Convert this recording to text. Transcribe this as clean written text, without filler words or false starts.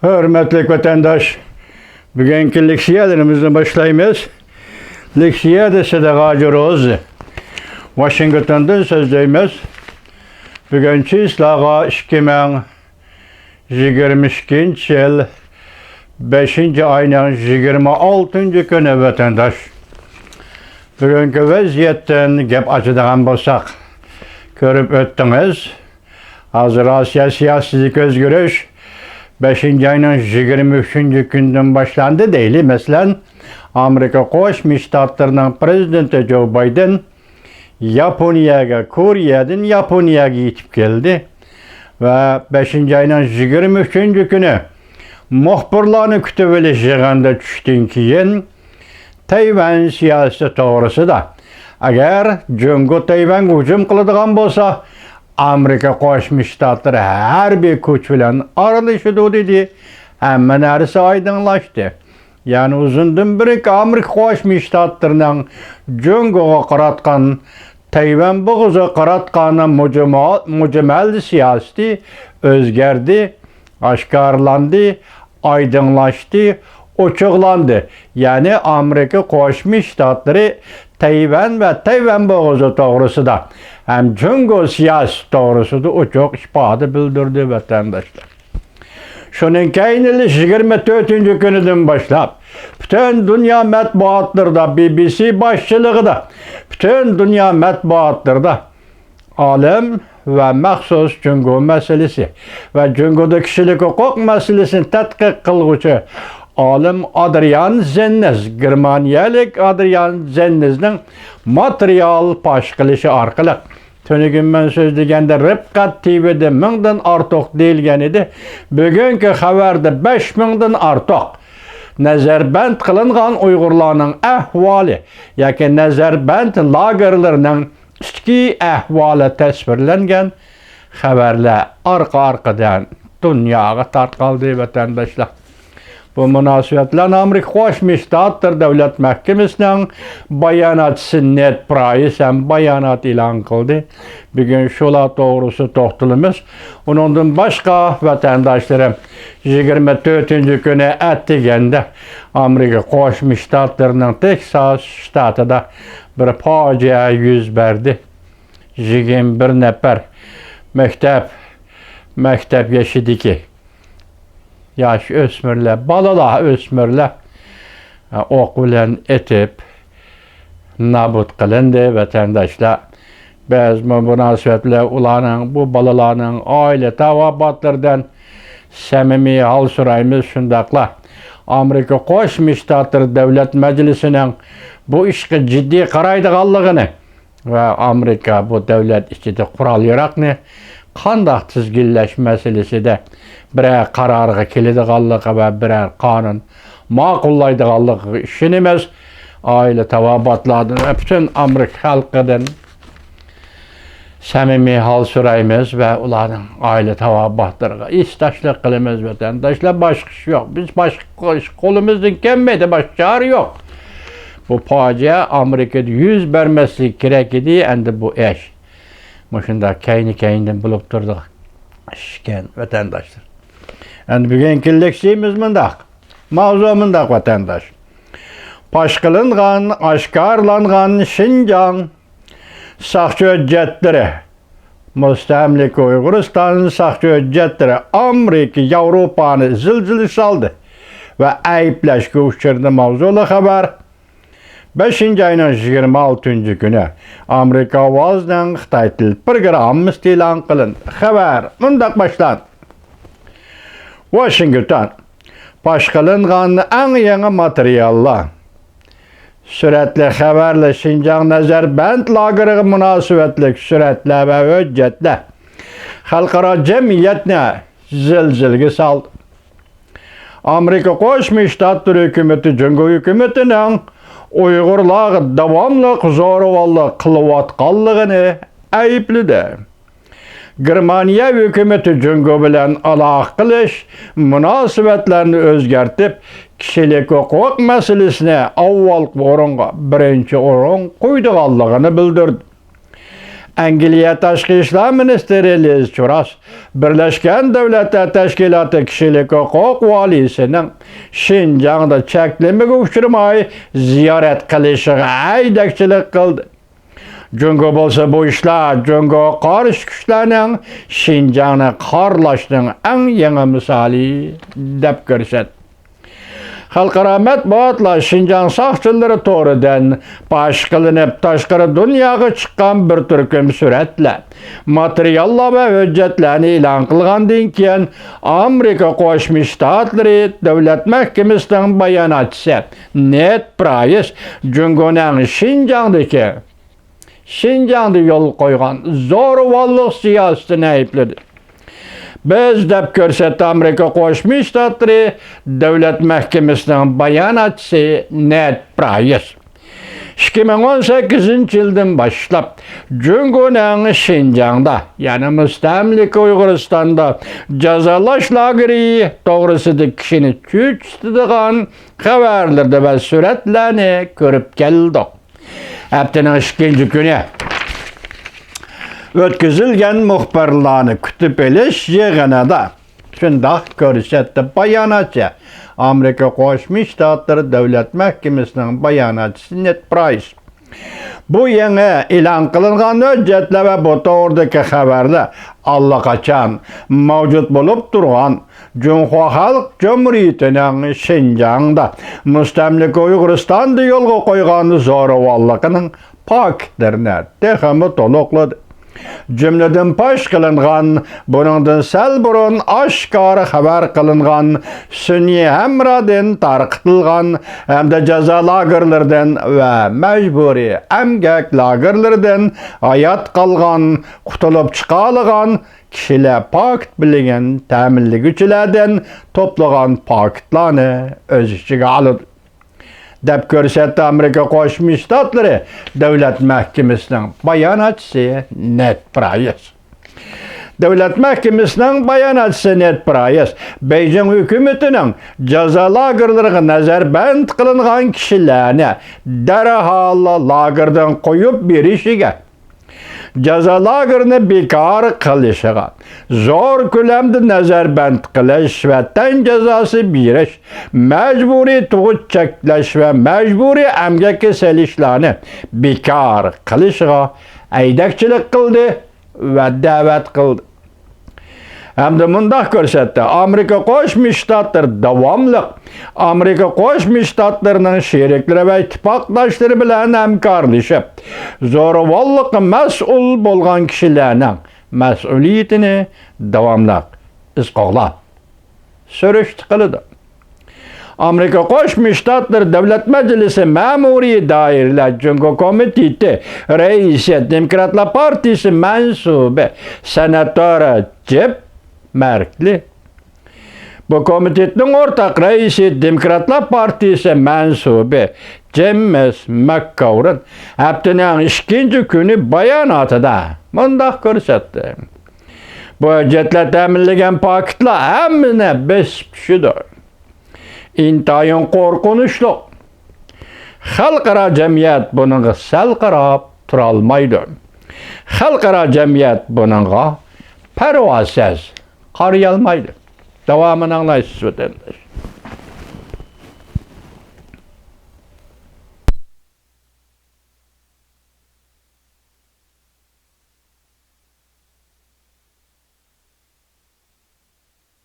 Hürmetli vatandaş, bugünkü leksiyalarımızı başlayımız. Leksiyada Sedaqacı Roz, Washington'dan sözleyimiz. Bugünkü islağa 2022 yıl 5. ayının 26. günü vatandaş. Bugünkü vaziyetten gep açıdan bolsak, görüp öttünüz. Hazır Asya siyasi özgürüş 5. ayının 23. günden başlandı değil. Mesela Amerika Koşmuş Ştatlarının prezidenti Joe Biden Japonya'ya, Kore'den Japonya'ya gidip geldi. Ve 5. ayının 23. günü muhbirlarını kütübeli jığanda düştün keyin Tayvan siyaseti doğrusu da eğer Cungo Tayvan hücum kılıdığan bolsa Amerika Koşmuş Ştatları her bir kuch bilen aralışıdı dedi. Hemen neresi aydınlaştı. Yani uzundan beri Amerika Koşmuş Ştatlarının Cungo'ya qaratqan Tayvan buğuzu qaratqanı mücemel siyaseti özgerdi, aşkarlandı, aydınlaştı, uçuklandı. Yani Amerika Koşmuş Ştatları Tayvan ve Tayvan buğuzu doğrusu da hem Cungo siyasi doğrusu da uçuk işbadı bildirdi vatandaşlar. Şunun keynili 24. günüden başlap bütün dünya matbuatlarda BBC başçılığı da bütün dünya matbuatlarda alem ve mahsus Cungo meselesi ve Cungo'da kişilik hukuk meselesini tetkik kılgıcı alim Adrian Zennes, Germaniyalik Adrian Zennes'nin material paş kılışı arkalık. Tönügün ben söz degende Ripkat TV'de 1000'den artıq deyilgen idi. Bugünkü haberde 5000'den artıq. Nezarband kılıngan Uygurlarının ahvali, yaki Nezarband lagerlerinin içki ahvali tasvirlengen haberler arka-arkadan dünyaya tarqaldı vatandaşlar. Bu münasebetler Amerika Koşmuş Ştatlar Devlet Mahkemesi'nin bayanat sünnet price hem bayanat ilan kıldı. Bugün şula doğrusu toxtulumuz. Ondan başka vatandaşlarım 24. günü ettigende Amerika Koşmuş Ştatlarının Texas ştatında bir facia yüz verdi. 21 nefer mektep yaşıdiki yaş ösmürler, balalar ösmürler okulen etip nabut kılındı vatandaşlar. Bazı münasebetler ulanın, bu balalarının aile tavabatlardan samimi hal sorayımız şundakla. Amerika Koşmuş Ştatları Devlet Meclisi'nin bu işe ciddi qaraydıqanlığını ve Amerika bu devlet içinde kural yarakını qandaq tizginleş meselesi de birer kararga kelediqanlığı ve birer kanun maqullaydıqanlığı işinimiz aile tavabatlardan bütün Amerika halkıdan samimi hal sorayımız ve ulanın aile tavabatlarına istaşlık kılımız vatandaşlar başka iş yok. Biz başka kolumuzdan gelmedi, başka çare yok. Bu facia Amerika'da yüz vermesi gerek idi, endi bu eş. Muşunda kayni bulup durduk. Şiken vatandaşlar. Endi bugünkü leksiyimiz mındak. Mavzu mındak vatandaş. Paşkılıngan, aşkarlangan Şinjan sakçı hüccetleri, müstemlik Uyguristan'ın sakçı hüccetleri Amerika, Avrupa'nı zilzili saldı ve ayıpleşki uçurdu mavzulu haber. 5. ayının 26. günü Amerika avazdan Xitay til programı ilan kılındı. Haber mındak başlandı. Washington paşkılıngan en yeni materyallar süratli haberle Şinjan Nezarband lagırı münasebetlik süratli ve hüccetli halkara cemiyetine zilzilgi saldı. Amerika Koşmuş Ştatları hükümeti Cungo hükümetinin Uygurlar davamlı zoruvallı kılıvatqanlığını ayıplıydı. Germaniya hükümeti Cungo bilen alaq qilish münasebetlerini özgertip kişilik hukuk meselesine avval orunga birinci orun qoyduğanlığını bildirdi. Angliya Tashqi ishlar ministri Liz Truss Birleşken Devletler Teşkilatı Kişilik Hukuk Valisining Şinjan'da cheklamaga uchramay ziyorat qilishiga aydakchilik qildi. Jungo bo'lsa bu ishlar Jungo qarshi kuchlarning Şinjanni qorlashning eng yangi misoli deb ko'rsatdi. Xalqaro matbuotlar Şinjan soqchilari to'g'ridan pash qilinib tashqari dunyoga chiqqan bir turkum suratlar, materiallar va hujjatlarni e'lon qilgandan keyin Amerika Qo'shma Shtatlari davlat mahkamasining bayonotchisi Ned Price Jungoning Şinjanda yo'l qo'ygan zo'ravonlik siyosatini aybladi. Biz deb ko'rsatdi Amerika Qo'shma Shtatlari davlat mahkamasining bayonotchisi Ned Price. 2018-yildan boshlab Jungoning Şinjanda, ya'ni mustamlika Uyg'uristonda jazolash lageri to'g'risida kishini cho'chitadigan xabarlarda va suratlarni ko'rib keldik. Haftaning 2-chi kuni o'tkazilgan muxbirlarni kutib olish yig'inida shundoq ko'rsatdi bayonotchi Amerika Qo'shma Shtatlari davlat mahkamasining bayonotchisi Ned Price. Bu yangi e'lon qilingan hujjatlar va bu to'g'ridagi xabarlar allaqachon mavjud bo'lib turgan Junxo Xalq Jumhuriyatining Şinjanda mustamlika Uyg'uristonda yo'lga qo'ygan zo'ravonligining faktlarini texmi to'liqladi. Cümleden pash qilingan, buningdan sal burun oshkora xabar qilingan, sun'iy hamrodan tarqitilgan hamda jazo lagerlaridan va majburiy emgak lagerlaridan hayot qolgan, qutulib chiqa olgan kishilar pakt bilgan ta'minlovchilardan to'plagan paktlarni o'z ichiga oladi deb ko'rsatdi Amerika Qo'shma Shtatlari davlat mahkamasining bayonotchisi Ned Price. Davlat mahkamasining bayonotchisi Ned Price Beijing hukumatining jazo lagerlariga nazarband qilingan kishilarni darhol lagerdan qo'yib berishiga, jazo lagerini bekor qilishiga, zo'r ko'lamda nazarband qilish va tan jazosi berish, majburiy tug'ut cheklash va majburiy emgakka solishlarni bekor qilishiga aydakchilik qildi va da'vat qildi. Hamda mundaq ko'rsatdi, Amerika Qo'shma Shtatlari davomli Amerika Qo'shma Shtatlarining sheriklari va ittifoqdoshlari bilan hamkorlashib, zo'ravonlikqa mas'ul bo'lgan kishilarning mas'uliyatini davomli isqoqlab surishti qildi. Amerika Qo'shma Shtatlari Davlat Majlisi Ma'muriy doiralar Jungo komiteti raisi Demokratlar partiyasi mansubi senator Jeb Merkli. Bu komitetning o'rtaq raisi Demokratlar partiyasi mansubi James McGovern haftaning 2-chi kuni bayonotida mundaq ko'rsatdi. Bu hujjatlar ta'minlagan paktlar hammani bes-pishidir. Intayin qo'rqinchli. Xalqaro jamiyat buningga sal qarab tura olmaydi. Xalqaro jamiyat buningga parvosiz qarayolmaydi. Davomini anglaysiz vatandosh.